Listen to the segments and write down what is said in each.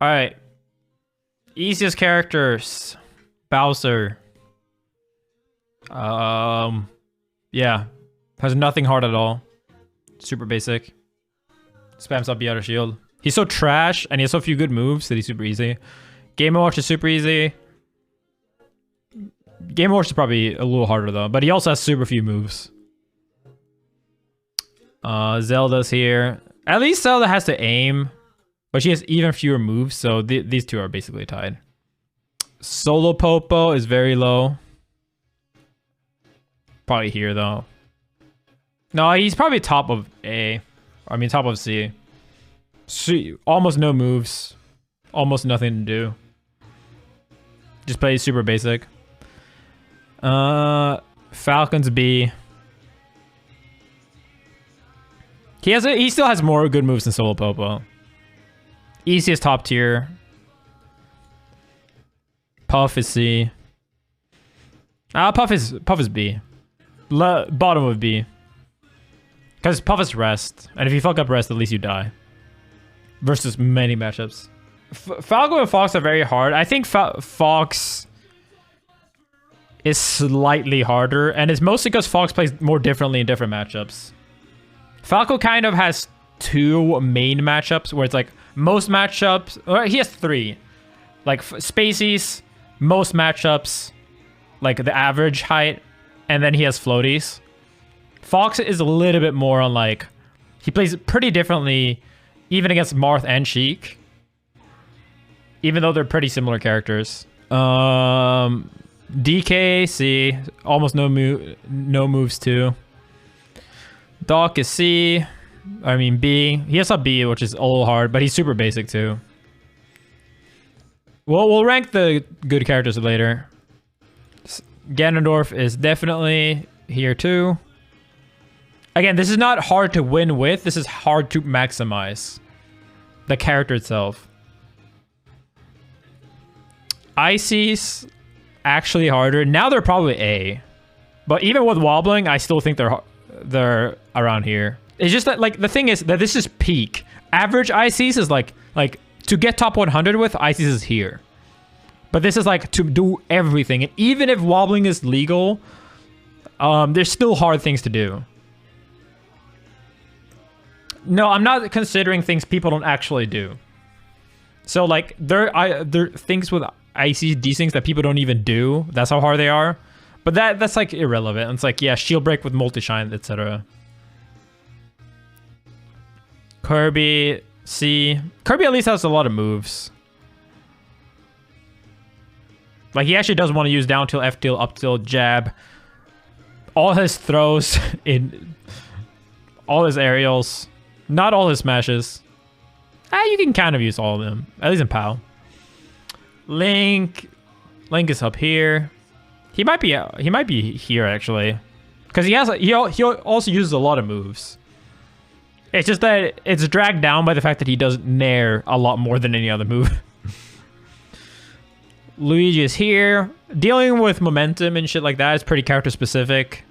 All right. Easiest characters. Bowser. Yeah. Has nothing hard at all. Super basic. Spams up the outer shield. He's so trash, and he has so few good moves that he's super easy. Game & Watch is super easy. Game & Watch is probably a little harder though, but he also has super few moves. Zelda's here. At least Zelda has to aim, but she has even fewer moves, so these two are basically tied. Solo Popo is very low. Probably here though. No, he's probably top of A. I mean, top of C. Almost no moves. Almost nothing to do. Just plays super basic. Falcon's B. He still has more good moves than Solo Popo. Easiest top tier. Puff is C. Puff is B. Bottom of B. Because Puff is rest. And if you fuck up rest, at least you die. Versus many matchups. Falco and Fox are very hard. I think Fox is slightly harder. And it's mostly because Fox plays more differently in different matchups. Falco kind of has two main matchups where it's like most matchups. Or he has three. Like Spaceys, most matchups, like the average height. And then he has floaties. Fox is a little bit more on like, he plays pretty differently even against Marth and Sheik. Even though they're pretty similar characters. DK, C. Almost no moves too. Doc is C. I mean B. He has a B, which is a little hard, but he's super basic too. We'll rank the good characters later. Ganondorf is definitely here too. Again, this is not hard to win with. This is hard to maximize the character itself. Icy's actually harder. Now they're probably A. But even with wobbling, I still think they're around here. It's just that, like, the thing is that this is peak. Average Icy's is like to get top 100 with, Icy's is here. But this is like to do everything. And even if wobbling is legal, there's still hard things to do. No, I'm not considering things people don't actually do. So like there are things with Icy things that people don't even do. That's how hard they are. But that's like irrelevant. It's like, yeah, shield break with multi-shine, etc. Kirby, C. Kirby at least has a lot of moves. Like he actually does want to use down tilt, F tilt, up tilt, jab. All his throws in all his aerials. Not all his smashes. You can kind of use all of them. At least in PoW. Link is up here. He might be here actually. Because he also uses a lot of moves. It's just that it's dragged down by the fact that he does nair a lot more than any other move. Luigi is here. Dealing with momentum and shit like that is pretty character specific.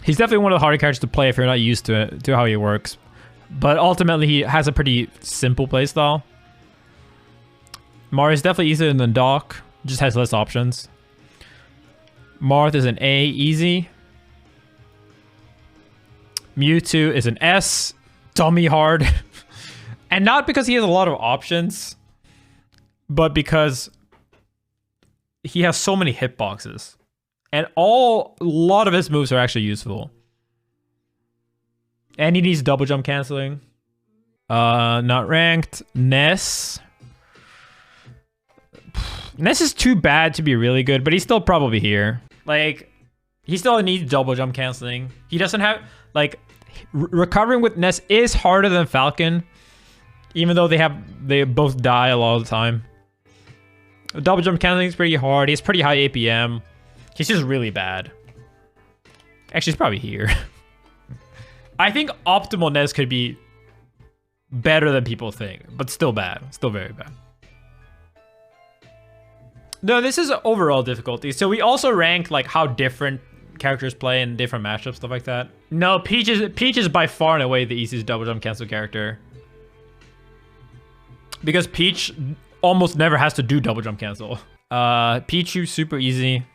He's definitely one of the harder characters to play if you're not used to how he works. But ultimately, he has a pretty simple playstyle. Marth is definitely easier than Doc. Just has less options. Marth is an A, easy. Mewtwo is an S, dummy hard. And not because he has a lot of options, but because he has so many hitboxes. And a lot of his moves are actually useful. And he needs double jump canceling. Not ranked. Ness. Ness is too bad to be really good, but he's still probably here. Like, he still needs double jump canceling. He doesn't have, like, recovering with Ness is harder than Falcon. Even though they both die a lot of the time. Double jump canceling is pretty hard. He has pretty high APM. He's just really bad. Actually, he's probably here. I think optimal Ness could be better than people think, but still bad. Still very bad. No, this is overall difficulty. So we also rank like how different characters play in different matchups, stuff like that. No, Peach is by far and away the easiest double jump cancel character. Because Peach almost never has to do double jump cancel. Pichu, super easy.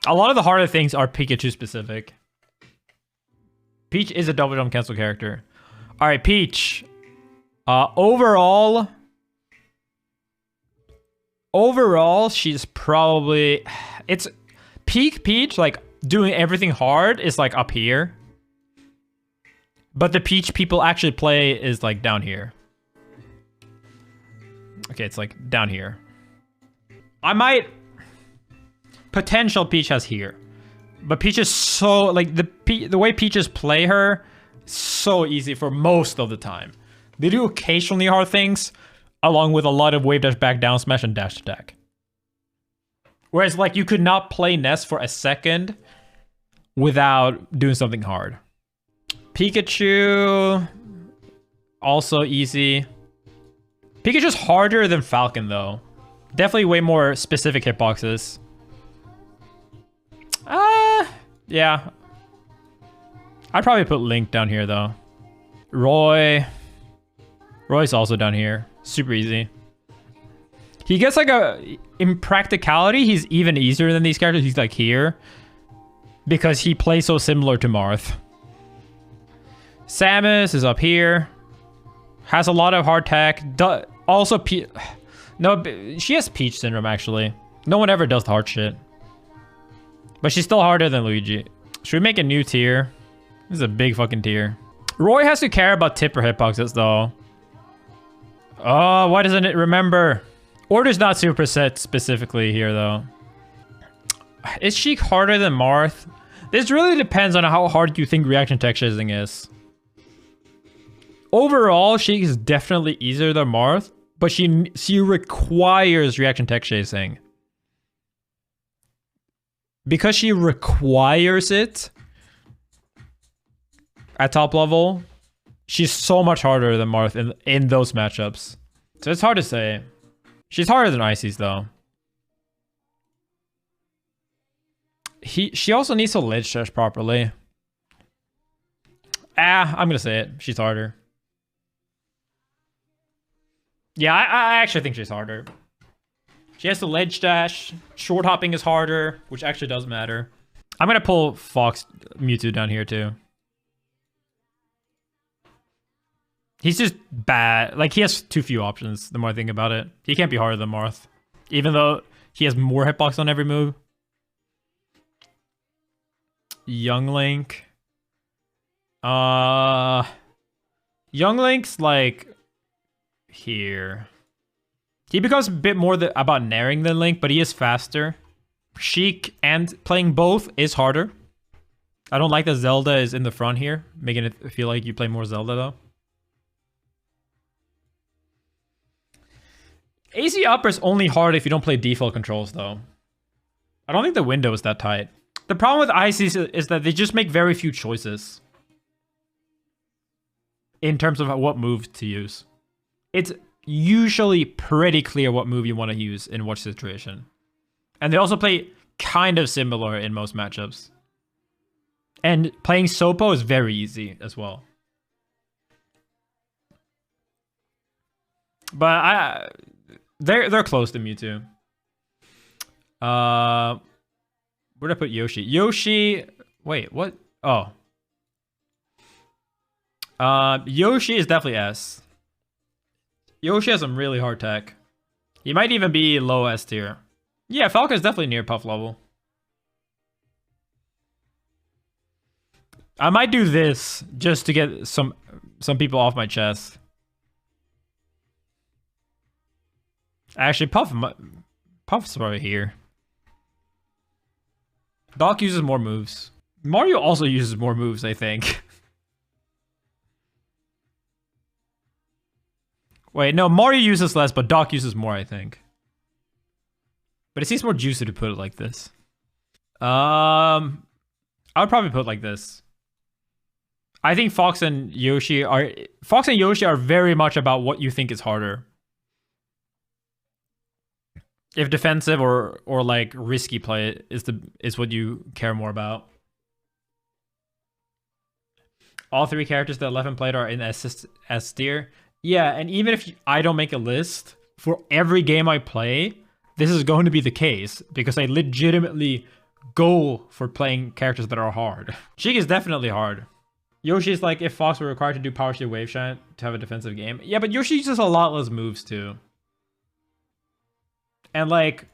A lot of the harder things are Pikachu specific. Peach is a double jump cancel character. All right, Peach. Overall, she's probably... It's peak Peach, like doing everything hard is like up here. But the Peach people actually play is like down here. Okay, it's like down here. I might... Potential Peach has here. But Peach is so... Like, the way Peaches play her, so easy for most of the time. They do occasionally hard things, along with a lot of wave dash, back down smash, and dash attack. Whereas, like, you could not play Ness for a second without doing something hard. Pikachu, also easy. Pikachu's harder than Falcon, though. Definitely way more specific hitboxes. Yeah. I'd probably put Link down here, though. Roy's also down here. Super easy. He gets like in practicality, he's even easier than these characters. He's like here. Because he plays so similar to Marth. Samus is up here. Has a lot of hard tech. Also, no, she has Peach syndrome, actually. No one ever does the hard shit. But she's still harder than Luigi. Should we make a new tier? This is a big fucking tier. Roy has to care about tipper hitboxes, though. Oh, why doesn't it remember? Order's not super set specifically here, though. Is Sheik harder than Marth? This really depends on how hard you think reaction tech chasing is. Overall, Sheik is definitely easier than Marth, but she requires reaction tech chasing. Because she requires it at top level, she's so much harder than Marth in those matchups. So it's hard to say. She's harder than Icy's, though. She also needs to ledge dash properly. I'm gonna say it. She's harder. Yeah, I actually think she's harder. She has to ledge dash. Short hopping is harder, which actually does matter. I'm gonna pull Fox Mewtwo down here too. He's just bad. Like, he has too few options, the more I think about it. He can't be harder than Marth. Even though he has more hitbox on every move. Young Link. Young Link's like here. He becomes a bit more about naring than Link, but he is faster. Sheik and playing both is harder. I don't like that Zelda is in the front here, making it feel like you play more Zelda, though. AC upper is only hard if you don't play default controls, though. I don't think the window is that tight. The problem with ICs is that they just make very few choices in terms of what move to use. It's usually pretty clear what move you want to use in what situation. And they also play kind of similar in most matchups. And playing Sopo is very easy as well. But they're close to Mewtwo. Where'd I put Yoshi? Yoshi, wait, what? Oh. Yoshi is definitely S. Yoshi has some really hard tech. He might even be low S tier. Yeah, Falcon is definitely near Puff level. I might do this just to get some people off my chest. Actually, Puff's right here. Doc uses more moves. Mario also uses more moves, I think. Wait, no, Mario uses less, but Doc uses more, I think. But it seems more juicy to put it like this. I would probably put it like this. I think Fox and Yoshi are very much about what you think is harder. If defensive or like risky play is what you care more about. All 3 characters that Leffen played are in S tier. Yeah, and even if I don't make a list, for every game I play, this is going to be the case, because I legitimately go for playing characters that are hard. Sheik is definitely hard. Yoshi is like if Fox were required to do Power Shield Wave Shot to have a defensive game. Yeah, but Yoshi uses a lot less moves too. And like,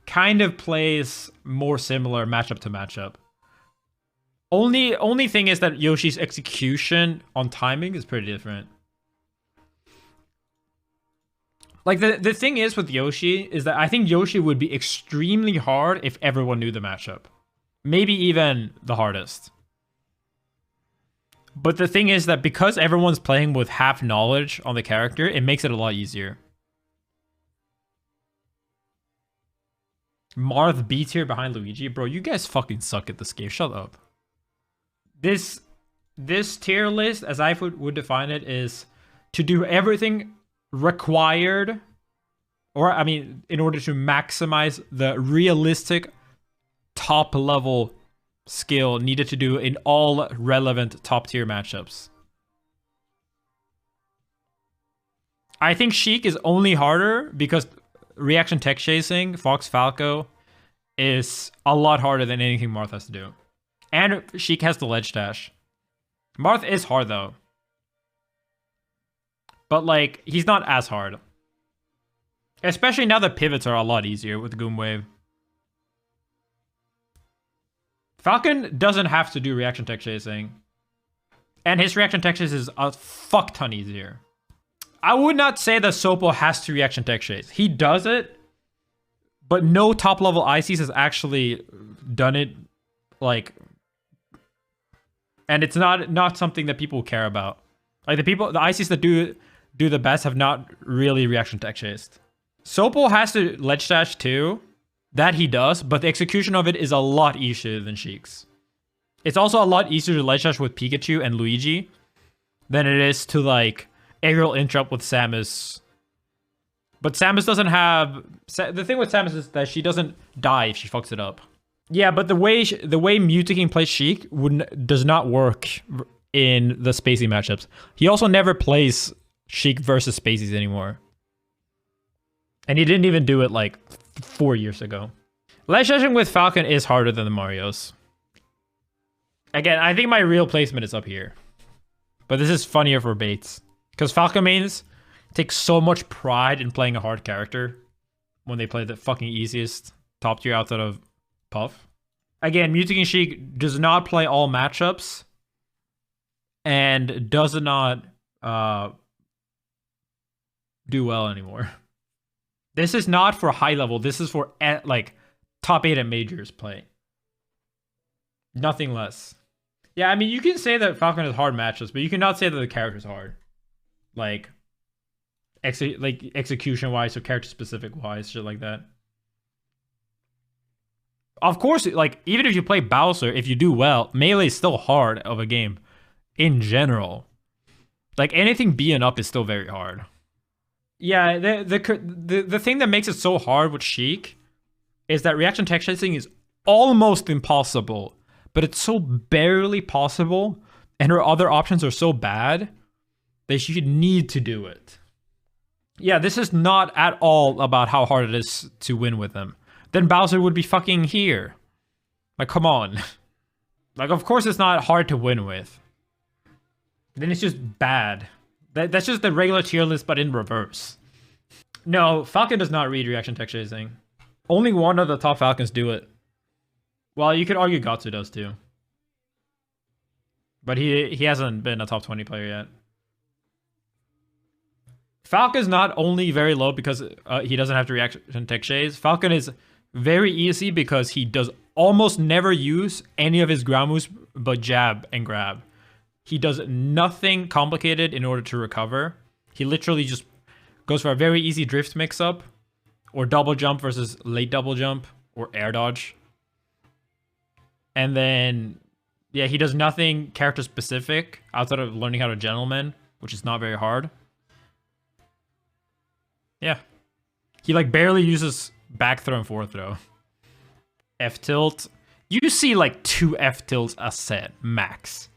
kind of plays more similar matchup to matchup. Only thing is that Yoshi's execution on timing is pretty different. Like, the thing is with Yoshi is that I think Yoshi would be extremely hard if everyone knew the matchup. Maybe even the hardest. But the thing is that because everyone's playing with half knowledge on the character, it makes it a lot easier. Marth B tier behind Luigi? Bro, you guys fucking suck at this game. Shut up. This tier list, as I would define it, is to do everything required, or I mean, in order to maximize the realistic top level skill needed to do in all relevant top tier matchups. I think Sheik is only harder because reaction tech chasing, Fox Falco, is a lot harder than anything Marth has to do. And Sheik has the ledge dash. Marth is hard though. But like, he's not as hard. Especially now that pivots are a lot easier with Goom Wave. Falcon doesn't have to do reaction tech chasing. And his reaction tech chase is a fuck ton easier. I would not say that Sopo has to reaction tech chase. He does it, but no top level ICs has actually done it, like, and it's not something that people care about. Like the ICs that do the best have not really reaction tech chased. Sopo has to ledge dash too. That he does, but the execution of it is a lot easier than Sheik's. It's also a lot easier to ledge dash with Pikachu and Luigi than it is to like aerial interrupt with Samus. But Samus doesn't have... The thing with Samus is that she doesn't die if she fucks it up. Yeah, but the way Mewtwo King plays Sheik does not work in the Spacey matchups. He also never plays Sheik versus Spaceys anymore. And he didn't even do it like 4 years ago. Ledge dashing with Falcon is harder than the Marios. Again, I think my real placement is up here. But this is funnier for baits. Because Falcon mains take so much pride in playing a hard character when they play the fucking easiest top tier outside of Puff. Again, Mewtwo King Sheik does not play all matchups and does not do well anymore. This is not for high level. This is for like top 8 at majors play. Nothing less. Yeah, I mean, you can say that Falcon has hard matchups, but you cannot say that the character's hard. Like execution wise or character specific wise, shit like that. Of course, like even if you play Bowser, if you do well, melee is still hard of a game in general. Like anything B and up is still very hard. Yeah, the thing that makes it so hard with Sheik is that reaction tech chasing is almost impossible, but it's so barely possible, and her other options are so bad that she need to do it. Yeah, this is not at all about how hard it is to win with them. Then Bowser would be fucking here. Like, come on. Like, of course it's not hard to win with. Then it's just bad. That's just the regular tier list, but in reverse. No, Falcon does not read reaction tech chasing. Only one of the top Falcons do it. Well, you could argue Gatsu does too. But he hasn't been a top 20 player yet. Falcon's not only very low because he doesn't have to reaction tech chase. Falcon is very easy because he does almost never use any of his ground moves but jab and grab. He does nothing complicated in order to recover. He literally just goes for a very easy drift mix-up, or double jump versus late double jump, or air dodge. And then, yeah, he does nothing character specific outside of learning how to gentleman, which is not very hard. Yeah. He like barely uses back throw and forward throw. F tilt. You see like 2 F tilts a set, max.